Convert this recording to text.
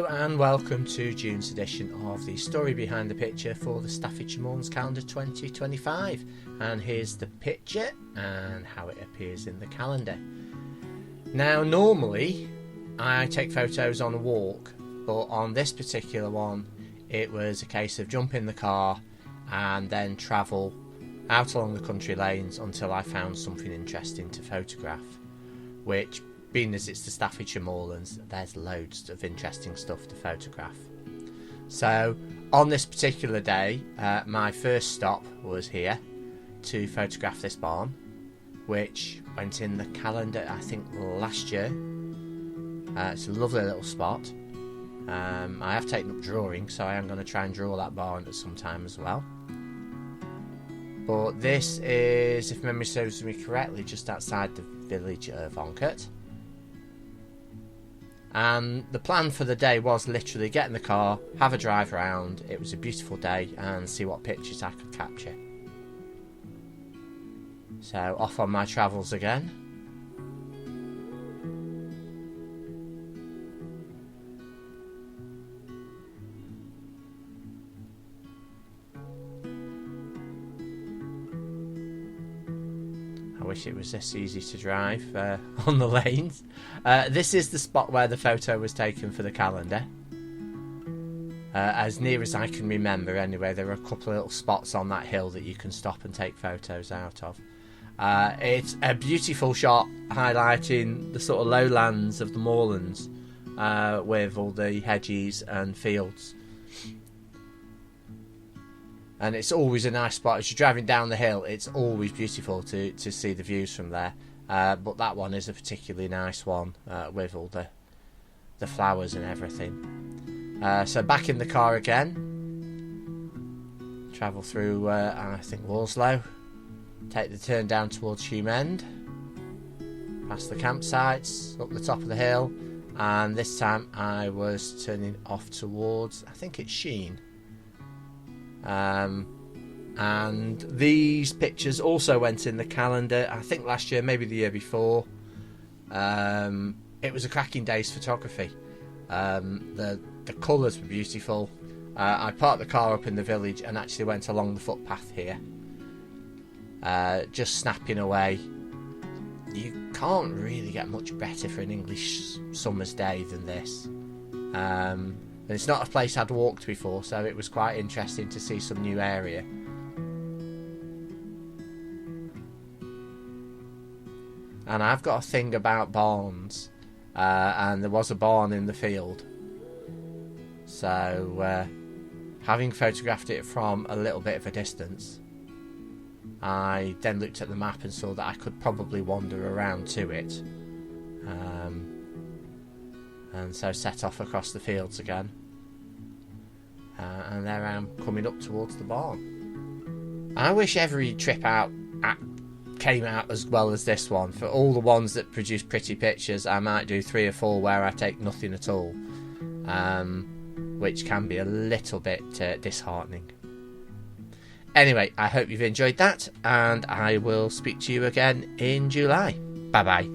Hello and welcome to June's edition of the story behind the picture for the Staffordshire Moorlands Calendar 2025. And here's the picture and how it appears in the calendar. Now normally I take photos on a walk, but on this particular one it was a case of jump in the car and then travel out along the country lanes until I found something interesting to photograph, which, being as it's the Staffordshire Moorlands, there's loads of interesting stuff to photograph. So on this particular day, my first stop was here to photograph this barn, which went in the calendar I think last year. It's a lovely little spot. I have taken up drawing, so I am going to try and draw that barn at some time as well. But this is, if memory serves me correctly, just outside the village of Onkert. And the plan for the day was literally get in the car, have a drive around. It was a beautiful day, and see what pictures I could capture. So off on my travels again. I wish it was this easy to drive on the lanes. This is the spot where the photo was taken for the calendar. As near as I can remember anyway, there are a couple of little spots on that hill that you can stop and take photos out of. It's a beautiful shot highlighting the sort of lowlands of the moorlands with all the hedges and fields. And it's always a nice spot. As you're driving down the hill, it's always beautiful to see the views from there. But that one is a particularly nice one with all the flowers and everything. So back in the car again. Travel through, I think, Walslow. Take the turn down towards Hume End. Past the campsites, up the top of the hill. And this time I was turning off towards, I think it's Sheen. And these pictures also went in the calendar, I think last year, maybe the year before. It was a cracking day's photography. The colours were beautiful. I parked the car up in the village and actually went along the footpath here, just snapping away. You can't really get much better for an English summer's day than this. And it's not a place I'd walked before, so it was quite interesting to see some new area. And I've got a thing about barns, and there was a barn in the field. So, having photographed it from a little bit of a distance, I then looked at the map and saw that I could probably wander around to it. And so set off across the fields again. And there I am coming up towards the barn. I wish every trip out came out as well as this one. For all the ones that produce pretty pictures, I might do 3 or 4 where I take nothing at all. Which can be a little bit disheartening. Anyway, I hope you've enjoyed that, and I will speak to you again in July. Bye bye.